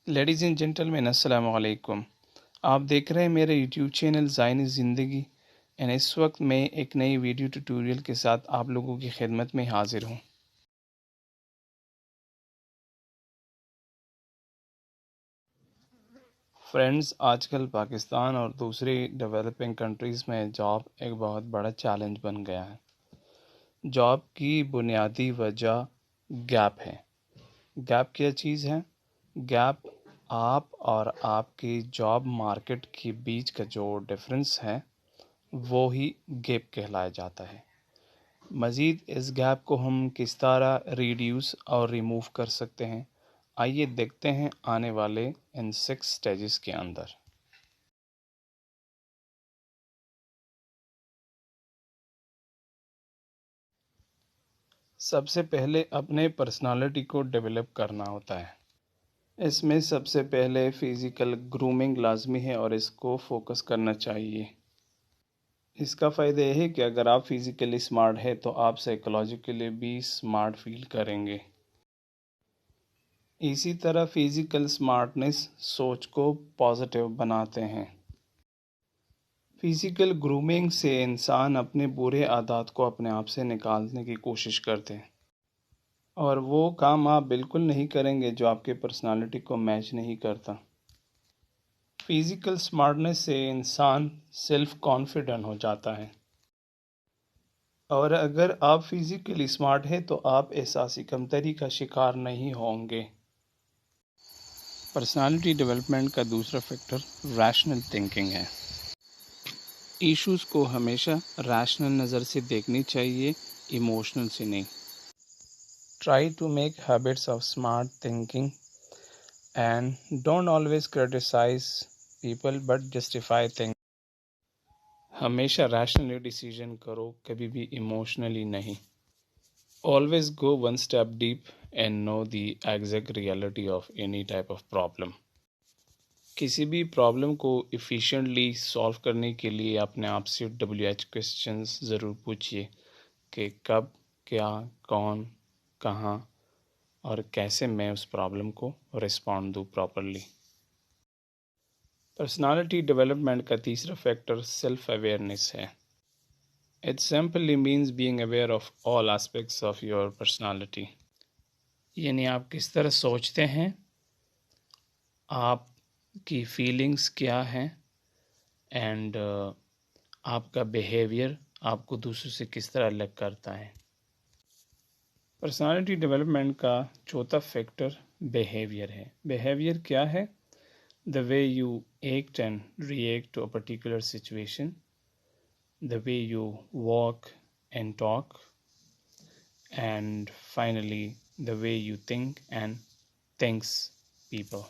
Ladies and gentlemen السلام علیکم. آپ دیکھ رہے ہیں میرے یوٹیوب چینل زائن زندگی اس وقت میں ایک نئی ویڈیو ٹیوٹوریل کے ساتھ آپ لوگوں کی خدمت میں حاضر ہوں. فرینڈز، آج کل پاکستان اور دوسری ڈیولپنگ کنٹریز میں جاب ایک بہت بڑا چیلنج بن گیا ہے. جاب کی بنیادی وجہ گیپ ہے. گیپ کیا چیز ہے؟ گیپ آپ اور آپ کی جاب مارکیٹ کے بیچ کا جو ڈفرنس ہے وہی گیپ کہلایا جاتا ہے. مزید اس گیپ کو ہم کس طرح ریڈیوس اور ریموو کر سکتے ہیں، آئیے دیکھتے ہیں آنے والے ان 6 سٹیجز کے اندر. سب سے پہلے اپنے پرسنالٹی کو ڈیولپ کرنا ہوتا ہے. اس میں سب سے پہلے فزیکل گرومنگ لازمی ہے اور اس کو فوکس کرنا چاہیے. اس کا فائدہ یہ ہے کہ اگر آپ فزیکلی اسمارٹ ہے تو آپ سائیکولوجیکلی بھی اسمارٹ فیل کریں گے. اسی طرح فزیکل اسمارٹنس سوچ کو پازیٹیو بناتے ہیں. فزیکل گرومنگ سے انسان اپنے برے عادات کو اپنے آپ سے نکالنے کی کوشش کرتے ہیں اور وہ کام آپ بالکل نہیں کریں گے جو آپ کے پرسنالٹی کو میچ نہیں کرتا. فزیکل اسمارٹنس سے انسان سیلف کانفیڈنٹ ہو جاتا ہے اور اگر آپ فزیکلی اسمارٹ ہیں تو آپ احساسی کمتری کا شکار نہیں ہوں گے. پرسنالٹی ڈیولپمنٹ کا دوسرا فیکٹر ریشنل تھنکنگ ہے. ایشوز کو ہمیشہ ریشنل نظر سے دیکھنی چاہیے، ایموشنل سے نہیں. Try to make habits of smart thinking and don't always criticize people but justify thing. ہمیشہ ریشنلی ڈیسیژن کرو، کبھی بھی ایموشنلی نہیں. Always go one step deep and know the exact reality of any type of problem. کسی بھی problem کو efficiently solve کرنے کے لیے اپنے آپ سے WH کویسچنز ضرور پوچھیے کہ کب، کیا، کون، کہاں اور کیسے میں اس پرابلم کو رسپونڈ دوں پراپرلی. پرسنالٹی ڈیولپمنٹ کا تیسرا فیکٹر سیلف اویئرنیس ہے. It simply means being aware of all aspects of your personality. یعنی آپ کس طرح سوچتے ہیں، آپ کی فیلنگز کیا ہیں اینڈ آپ کا بیہیویئر آپ کو دوسروں سے کس طرح الگ کرتا ہے. پرسنالٹی ڈیولپمنٹ کا چوتھا فیکٹر بیہیویئر ہے. بیہیویئر کیا ہے؟ The way you act and react to a particular situation, the way you walk and talk, and finally the way you think and thinks people.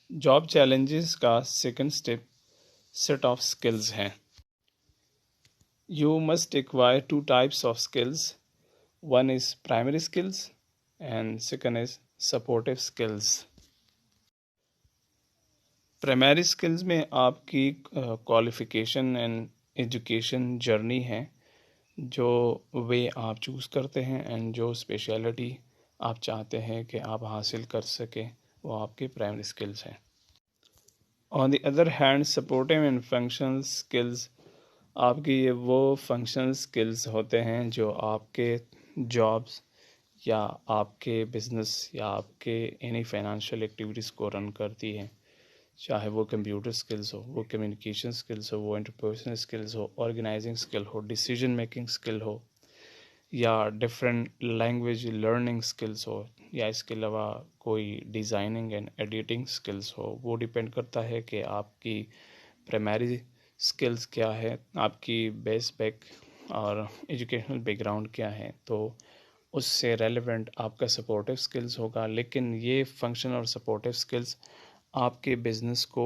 Job challenges کا second step set of skills ہے. You must acquire 2 types of skills. One is primary skills and second is supportive skills. Primary skills میں آپ کی qualification and education journey ہے، جو وے آپ choose کرتے ہیں اینڈ جو اسپیشلٹی آپ چاہتے ہیں کہ آپ حاصل کر سکیں، وہ آپ کے پرائمری اسکلز ہیں. On the other hand supportive and functional skills آپ کی یہ وہ فنکشنل اسکلز ہوتے ہیں جو آپ کے جابس یا آپ کے بزنس یا آپ کے اینی فائنانشیل ایکٹیویٹیز کو رن کرتی ہیں، چاہے وہ کمپیوٹر اسکلز ہو، وہ کمیونیکیشن اسکلز ہو، وہ انٹرپرسنل اسکلز ہو، آرگنائزنگ اسکل ہو، ڈیسیجن میکنگ اسکل ہو، یا ڈفرینٹ لینگویج لرننگ اسکلز ہو، یا اس کے علاوہ کوئی ڈیزائننگ اینڈ ایڈیٹنگ اسکلز ہو. وہ ڈیپینڈ کرتا ہے کہ آپ کی پرائمری اسکلز کیا ہے، آپ کی بیس بیک اور ایجوکیشنل بیک گراؤنڈ کیا ہے، تو اس سے ریلیونٹ آپ کا سپورٹیو اسکلز ہوگا. لیکن یہ فنکشن اور سپورٹیو اسکلز آپ کے بزنس کو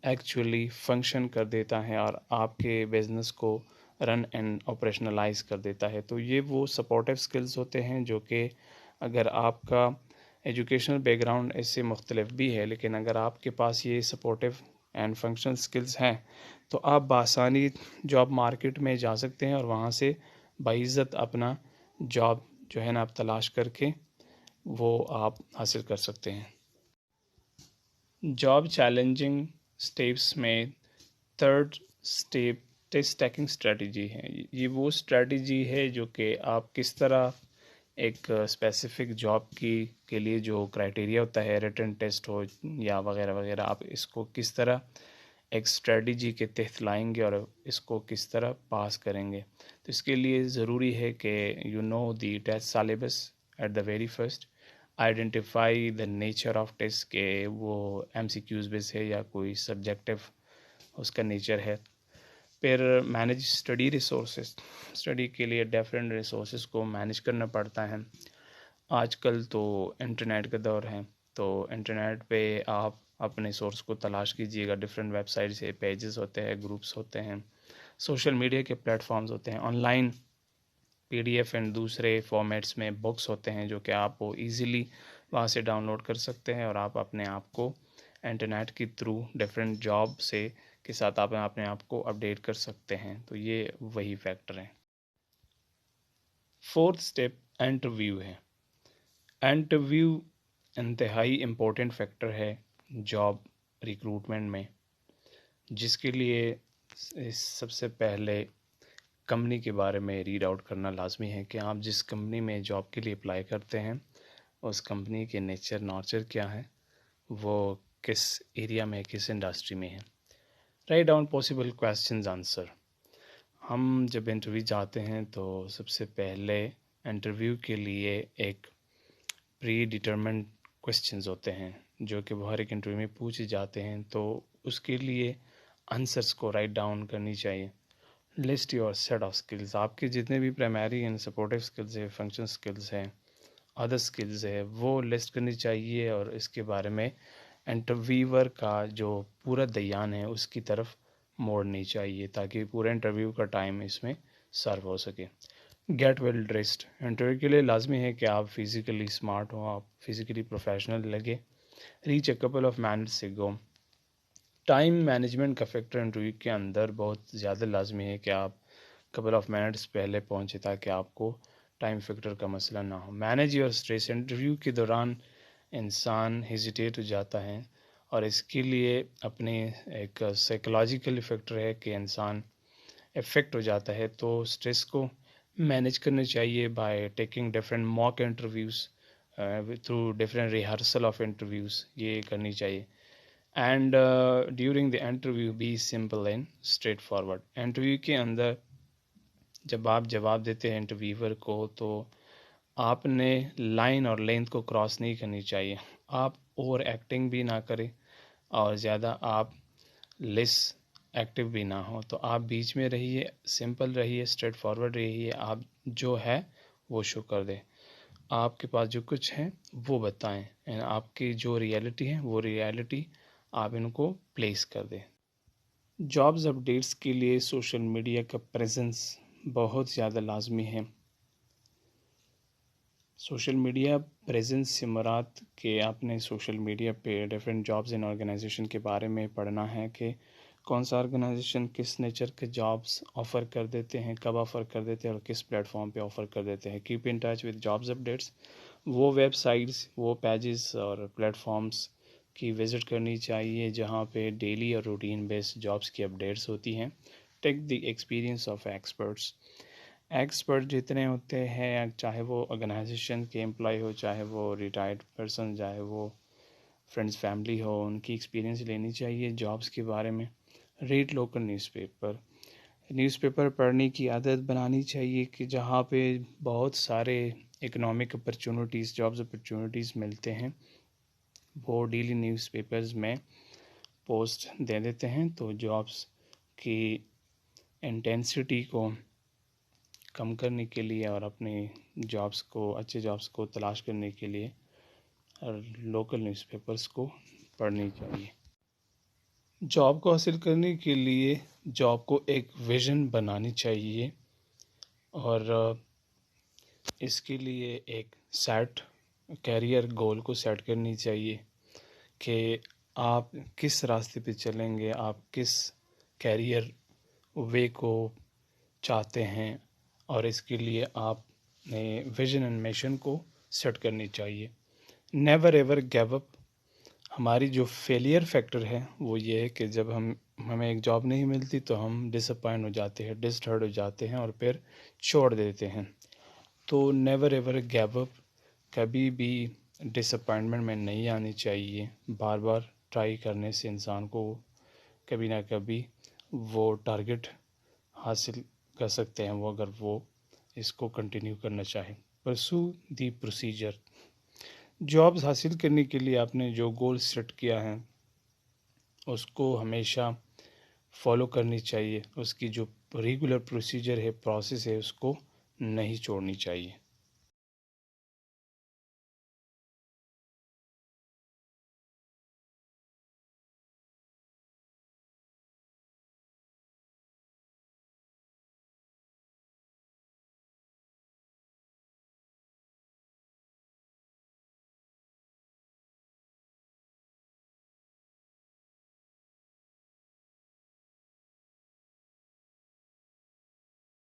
ایکچولی فنکشن کر دیتا ہے اور آپ کے بزنس کو رن اینڈ آپریشنلائز کر دیتا ہے. تو یہ وہ سپورٹیو اسکلز ہوتے ہیں جو کہ اگر آپ کا ایجوکیشنل بیک گراؤنڈ اس سے مختلف بھی ہے، لیکن اگر آپ کے پاس یہ سپورٹیو اینڈ فنکشنل اسکلز ہیں تو آپ بآسانی جاب مارکیٹ میں جا سکتے ہیں اور وہاں سے باعزت اپنا جاب جو ہے نا آپ تلاش کر کے وہ آپ حاصل کر سکتے ہیں. जॉब चैलेंजिंग स्टेप्स में third step test taking strategy है। ये वो स्ट्रेटजी है जो कि आप किस तरह एक स्पेसिफिक जॉब की के लिए जो क्राइटेरिया होता है, रिटन टेस्ट हो या वगैरह वगैरह, आप इसको किस तरह एक स्ट्रेटजी के तहत लाएंगे और इसको किस तरह पास करेंगे। तो इसके लिए ज़रूरी है कि you know the test syllabus at the very first, identify the nature of test के वो MCQs बेस है या कोई सब्जेक्टिव उसका नेचर है। फिर मैनेज स्टडी रिसोर्सेज, स्टडी के लिए डिफरेंट रिसोर्सेज को मैनेज करना पड़ता है। आजकल तो इंटरनेट का दौर है, तो इंटरनेट पे आप अपने सोर्स को तलाश कीजिएगा। डिफरेंट वेबसाइट से पेजेस होते हैं, ग्रुप्स होते हैं, सोशल मीडिया के प्लेटफॉर्म्स होते हैं, ऑनलाइन PDF एंड दूसरे फॉर्मेट्स में बुक्स होते हैं जो कि आप वो ईज़िली वहाँ से डाउनलोड कर सकते हैं और आप अपने आप को इंटरनेट के थ्रू डिफरेंट जॉब से के साथ आप अपने आप को अपडेट कर सकते हैं। तो ये वही फैक्टर हैं। फोर्थ स्टेप इंटरव्यू है। इंटरव्यू इंतहाई इम्पोर्टेंट फैक्टर है जॉब रिक्रूटमेंट में, जिसके लिए सबसे पहले कंपनी के बारे में रीड आउट करना लाजमी है कि आप जिस कंपनी में जॉब के लिए अप्लाई करते हैं उस कंपनी के नेचर नॉर्चर क्या है, वो किस एरिया में, किस इंडस्ट्री में है। Write down possible questions answer. हम जब इंटरव्यू जाते हैं तो सबसे पहले इंटरव्यू के लिए एक प्री डिटरमिन्ड क्वेश्चंस होते हैं जो कि वो हर एक इंटरव्यू में पूछे जाते हैं, तो उसके लिए आंसर्स को राइट डाउन करनी चाहिए। List your set of skills, आपके जितने भी प्राइमरी एंड सपोर्टिव स्किल्स है, फंक्शन स्किल्स हैं, अदर स्किल्स है, वो लिस्ट करनी चाहिए और इसके बारे में इंटरव्यूअर का जो पूरा ध्यान है उसकी तरफ मोड़नी चाहिए ताकि पूरे इंटरव्यू का टाइम इसमें सर्व हो सके। गेट वेल ड्रेस्ड, इंटरव्यू के लिए लाजमी है कि आप फिज़िकली स्मार्ट हो, आप फिज़िकली प्रोफेशनल लगे। Reach a couple of minutes go, time management का फैक्टर इंटरव्यू के अंदर बहुत ज़्यादा लाजमी है कि आप कपल ऑफ मिनट्स पहले पहुँचे ताकि आपको टाइम फैक्टर का मसला ना हो। मैनेज योर स्ट्रेस, इंटरव्यू के दौरान इंसान हेजिटेट हो जाता है और इसके लिए अपने एक साइकोलॉजिकल फैक्टर है कि इंसान इफ़ेक्ट हो जाता है, तो स्ट्रेस को मैनेज करना चाहिए by taking different mock interviews through different rehearsal of interviews, ये करनी चाहिए। And during the interview be simple and straightforward, interview के अंदर जब आप जवाब देते हैं इंटरव्यूअर को तो आपने लाइन और लेंथ को क्रॉस नहीं करनी चाहिए। आप ओवर एक्टिंग भी ना करें और ज़्यादा आप लेस एक्टिव भी ना हो, तो आप बीच में रहिए, सिंपल रहिए, स्ट्रेट फॉरवर्ड रहिए। आप जो है वो शो कर दें, आपके पास जो कुछ है वो बताएं एंड आपकी जो रियलिटी है वो रियलिटी आप इनको प्लेस कर दें। जॉब्स अपडेट्स के लिए सोशल मीडिया का प्रेजेंस बहुत ज़्यादा लाजमी है। सोशल मीडिया प्रेजेंस से मुराद कि आपने सोशल मीडिया पे डिफरेंट जॉब्स एंड ऑर्गेनाइजेशन के बारे में पढ़ना है कि कौन सा ऑर्गेनाइजेशन किस नेचर के जॉब्स ऑफ़र कर देते हैं, कब ऑफ़र कर देते हैं और किस प्लेटफॉर्म पे ऑफ़र कर देते हैं। Keep in touch with jobs updates, वो वेबसाइट्स, वो पेजेस और प्लेटफॉर्म्स की विज़िट करनी चाहिए जहाँ पे डेली और रूटीन बेस्ड जॉब्स की अपडेट्स होती हैं। Take the experience of experts, expert जितने होते हैं, चाहे वो ऑर्गेनाइजेशन के एम्प्लॉय हो, चाहे वो रिटायर्ड पर्सन, चाहे वो फ्रेंड्स फैमिली हो, उनकी एक्सपीरियंस लेनी चाहिए जॉब्स के बारे में। रीड लोकल न्यूज़पेपर, न्यूज़पेपर पढ़ने की आदत बनानी चाहिए कि जहाँ पे बहुत सारे इकोनॉमिक अपॉर्चुनिटीज़, जॉब्स अपॉर्चुनिटीज़ मिलते हैं, वो डेली न्यूज़पेपर्स में पोस्ट दे देते हैं। तो जॉब्स की इंटेंसिटी को कम करने के लिए और अपने जॉब्स को, अच्छे जॉब्स को तलाश करने के लिए लोकल न्यूज़पेपर्स को पढ़नी चाहिए। जॉब को हासिल करने के लिए जॉब को एक विज़न बनानी चाहिए और इसके लिए एक सेट कैरियर गोल को सेट करनी चाहिए कि आप किस रास्ते पे चलेंगे, आप किस कैरियर वे को चाहते हैं और इसके लिए आपने विजन एंड मिशन को सेट करनी चाहिए। नेवर एवर गिव अप, ہماری جو فیلئر فیکٹر ہے وہ یہ ہے کہ جب ہمیں ایک جاب نہیں ملتی تو ہم ڈس اپوائنٹ ہو جاتے ہیں، ڈسٹرڈ ہو جاتے ہیں اور پھر چھوڑ دیتے ہیں. تو نیور ایور گیو اپ، کبھی بھی ڈس اپوائنٹمنٹ میں نہیں آنی چاہیے. بار بار ٹرائی کرنے سے انسان کو کبھی نہ کبھی وہ ٹارگٹ حاصل کر سکتے ہیں وہ، اگر وہ اس کو کنٹینیو کرنا چاہیں. پرسو دی پروسیجر. جابز حاصل کرنے کے لیے آپ نے جو گول سیٹ کیا ہے اس کو ہمیشہ فالو کرنی چاہیے. اس کی جو ریگولر پروسیجر ہے، پروسیس ہے، اس کو نہیں چھوڑنی چاہیے.